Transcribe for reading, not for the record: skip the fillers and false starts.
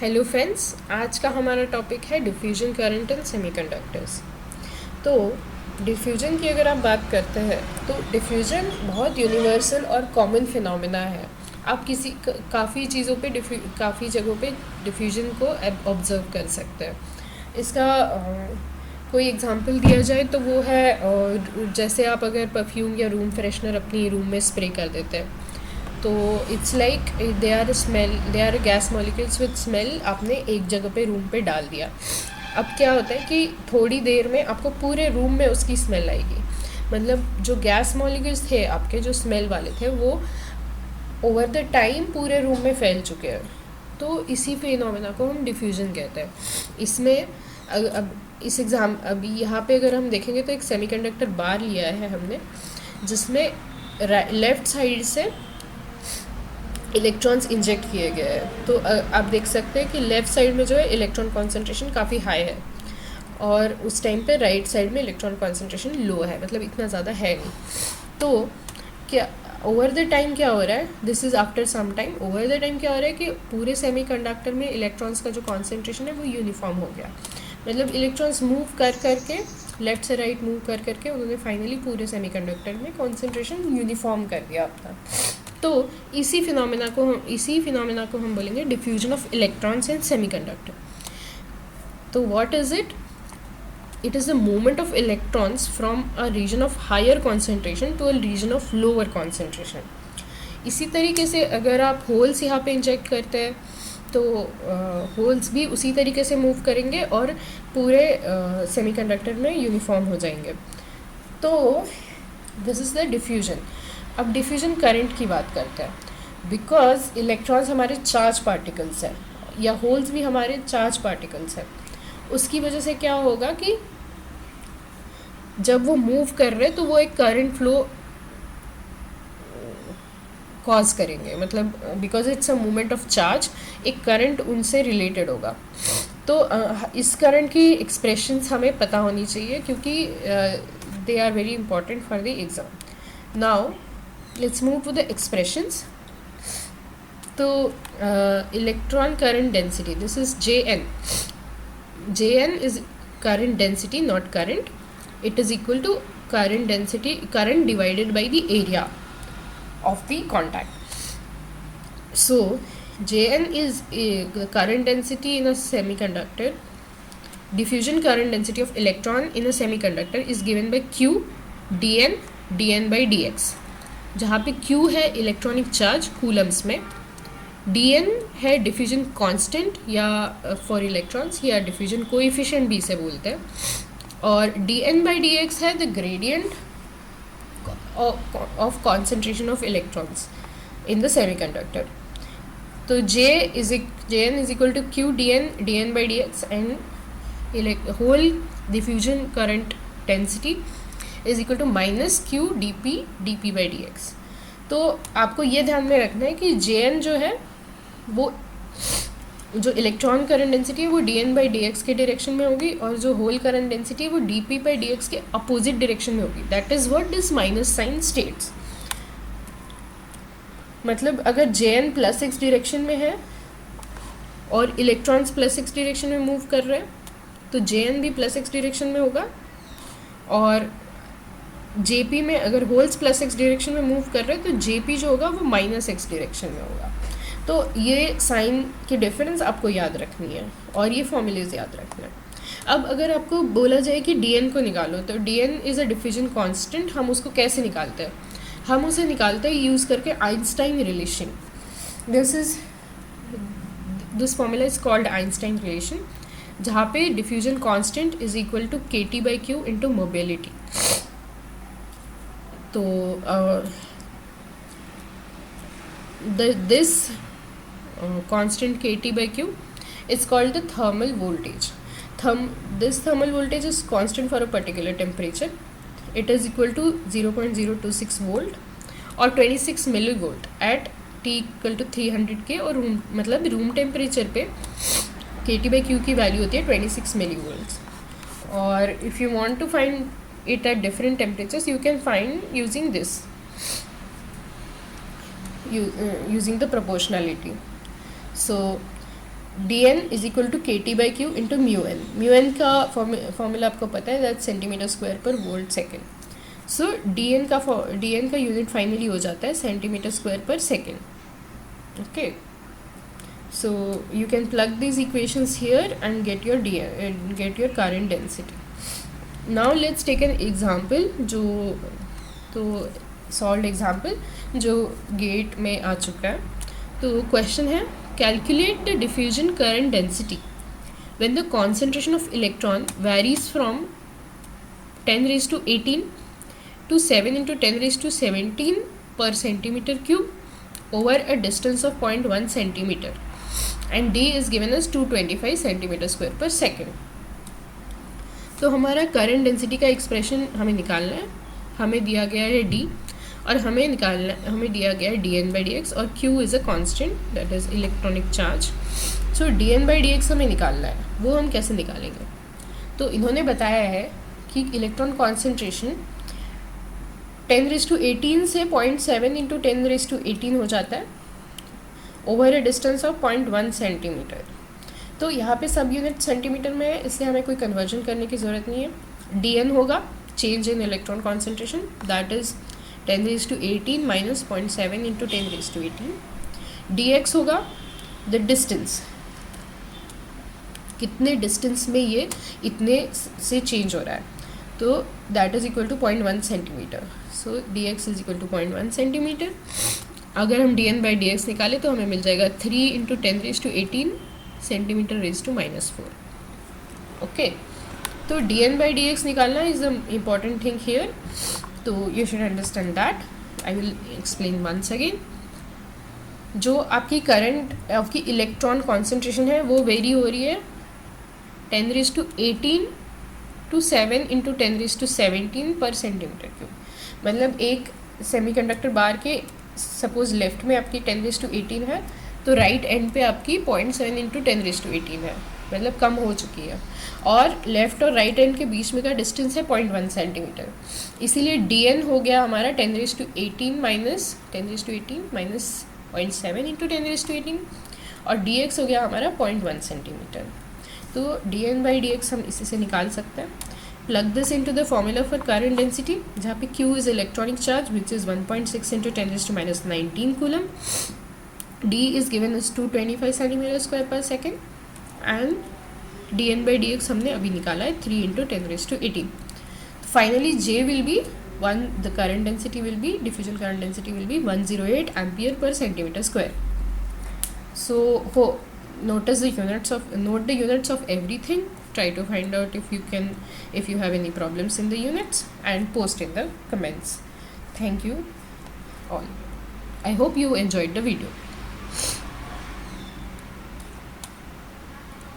Hello friends, आज का हमारा टॉपिक है डिफ्यूजन करंट इन सेमीकंडक्टर्स। तो डिफ्यूजन की अगर आप बात करते हैं तो डिफ्यूजन बहुत यूनिवर्सल और कॉमन फिनोमेना है। आप काफ़ी चीज़ों पे काफ़ी जगहों पे डिफ्यूजन को ऑब्ज़र्व कर सकते हैं। इसका कोई एग्जांपल दिया जाए तो वो है जैसे आप अगर परफ्यूम या रूम फ्रेशनर अपनी रूम में स्प्रे कर देते हैं तो it's like they are gas molecules with smell आपने एक जगह पे रूम पे डाल दिया। अब क्या होता है कि थोड़ी देर में आपको पूरे रूम में उसकी स्मेल आएगी। मतलब जो गैस मॉलिक्यूल्स थे आपके जो स्मेल वाले थे वो ओवर द टाइम पूरे रूम में फैल चुके हैं। तो इसी फिनोमेना को हम डिफ्यूजन कहते हैं। इसमें अभी यहाँ पे अगर हम देखेंगे तो एक सेमीकंडक्टर बार लिया है हमने, जिसमें लेफ़्ट साइड से इलेक्ट्रॉन्स इंजेक्ट किए गए हैं। तो आप देख सकते हैं कि लेफ़्ट साइड में जो है इलेक्ट्रॉन कॉन्सेंट्रेशन काफ़ी हाई है और उस टाइम पे राइट साइड में इलेक्ट्रॉन कॉन्सेंट्रेशन लो है, मतलब इतना ज़्यादा है नहीं। तो क्या ओवर द टाइम क्या हो रहा है, this is after some time, over the time क्या हो रहा है कि पूरे सेमीकंडक्टर में इलेक्ट्रॉन्स का जो कॉन्सेंट्रेशन है वो यूनिफॉर्म हो गया। मतलब इलेक्ट्रॉन्स मूव कर करके लेफ़्ट से राइट मूव कर करके उन्होंने फाइनली पूरे सेमीकंडक्टर में कॉन्सेंट्रेशन यूनिफॉर्म कर दिया अपना। तो इसी फिनोमेना को हम बोलेंगे diffusion of electrons in semiconductor. तो what is it? It is the movement of electrons from a region of higher concentration to a region of lower concentration. इसी तरीके से अगर आप होल्स यहाँ पे इंजेक्ट करते हैं तो होल्स भी उसी तरीके से मूव करेंगे और पूरे सेमीकंडक्टर में यूनिफॉर्म हो जाएंगे। तो दिस इज़ द डिफ्यूजन। अब डिफ्यूजन करंट की बात करते हैं। बिकॉज इलेक्ट्रॉन्स हमारे चार्ज पार्टिकल्स हैं या होल्स भी हमारे चार्ज पार्टिकल्स हैं, उसकी वजह से क्या होगा कि जब वो मूव कर रहे हैं तो वो एक करंट फ्लो कॉज करेंगे। मतलब because it's a movement of charge, एक करंट उनसे रिलेटेड होगा। तो इस करंट की एक्सप्रेशंस हमें पता होनी चाहिए क्योंकि they are very important for the exam. Now let's move to the expressions. तो electron current density, this is Jn. Jn is current density, not current. It is equal to current divided by the area of the contact. So Jn is the current density in a semiconductor. Diffusion current density of electron in a semiconductor is given by Q dn by dx, जहाँ पे Q है electronic charge coulombs में, Dn है diffusion constant या for electrons या diffusion coefficient भी इसे बोलते हैं, और Dn by dx है the gradient of concentration of electrons in the semiconductor. तो Jn is equal to Q dn by dx and hole diffusion current density is equal to minus q d by d x. तो आपको ये ध्यान में रखना है कि Jn जो है वो जो इलेक्ट्रॉन करंट डेंसिटी है वो Dn बाई डी एक्स के डायरेक्शन में होगी और जो होल करंट डेंसिटी है वो Dp बाई डी एक्स के अपोजिट डायरेक्शन में होगी। That is what this minus sign states. मतलब अगर Jn प्लस एक्स डायरेक्शन में है और इलेक्ट्रॉन्स प्लस एक्स डायरेक्शन में मूव कर रहे हैं तो Jn भी प्लस एक्स डायरेक्शन में होगा, और Jp में अगर होल्स प्लस एक्स डायरेक्शन में मूव कर रहे हैं तो Jp जो होगा वो माइनस एक्स डायरेक्शन में होगा। तो ये साइन की डिफरेंस आपको याद रखनी है और ये फॉर्मूलेज याद रखना है। अब अगर आपको बोला जाए कि Dn को निकालो तो Dn is a diffusion constant, हम उसको कैसे निकालते हैं? हम उसे निकालते हैं यूज़ करके Einstein relation. This formula is called Einstein relation, जहाँ पे diffusion constant is equal to KT by Q into mobility. तो this constant KT by Q is called the thermal voltage. This thermal voltage is constant for a particular temperature. It is equal to 0.026 volt और 26 millivolt at T equal to 300 K, और मतलब room temperature पे KT by Q की value होती है 26 millivolts। और if you want to find it at different temperatures you can find using this, using the proportionality. So dn is equal to K T by Q into mu N का formula आपको पता है, that centimetre square per volt second. So dn का unit finally हो जाता है centimetre square per second. Okay, so you can plug these equations here and get your current density. Now let's take an example तो solved example जो gate में आ चुका है. तो क्वेश्चन है, calculate the diffusion current density when the concentration of electron varies from 10 raised to 18 to 7 into 10 raised to 17 per centimeter cube over a distance of 0.1 centimeter and d is given as 225 centimeter square per second. तो हमारा current density का expression हमें निकालना है. हमें दिया गया है d और हमें दिया गया है dn by dx और q is a constant that is electronic charge. So dn by dx हमें निकालना है. वो हम कैसे निकालेंगे? तो इन्होंने बताया है कि इलेक्ट्रॉन कॉन्सेंट्रेशन 10⁻18 से 0.7 इंटू 10⁻18 हो जाता है over a distance of 0.1 centimetre. तो यहाँ पे सब यूनिट सेंटीमीटर में है, इसलिए हमें कोई कन्वर्जन करने की ज़रूरत नहीं है. dn होगा change in electron concentration, that is 10⁻18 minus 0.7 into 10⁻18. dx होगा द डिस्टेंस, कितने डिस्टेंस में ये इतने से चेंज हो रहा है, तो that is equal to 0.1 centimetre. So dx is equal to 0.1 centimetre. अगर हम dn बाई dx निकालें तो हमें मिल जाएगा 3 into 10⁻18 centimetre raise to -4. Okay, तो dn बाई dx निकालना is the important thing here. तो you should understand that. I will explain once again. जो आपकी इलेक्ट्रॉन कॉन्सेंट्रेशन है वो वेरी हो रही है 10⁻18 टू 7 इंटू 10⁻17 पर सेंटीमीटर क्यूब. मतलब एक सेमीकंडक्टर बार के सपोज लेफ्ट में आपकी 10⁻18 है, तो राइट एंड पे आपकी 0.7 इंटू 10⁻18 है, मतलब कम हो चुकी है. और लेफ़्ट और राइट एंड के बीच में का डिस्टेंस है 0.1 सेंटीमीटर. इसीलिए dn हो गया हमारा 10⁻18 माइनस 0.7 इंटू 10⁻18 और dx हो गया हमारा 0.1 सेंटीमीटर. तो dn बाई dx हम इसी से निकाल सकते हैं. Plug this into the formula for current density, जहाँ पे q is electronic charge which is 1.6 into 10⁻19 coulomb. d is given as 225 centimeter square per second and dn by dx हमने अभी निकाला है 3 into 10⁻18. Finally j will be the current density will be, diffusion current density will be 108 ampere per centimeter square. So note the units of everything. Try to find out if you have any problems in the units and post in the comments. Thank you all. I hope you enjoyed the video.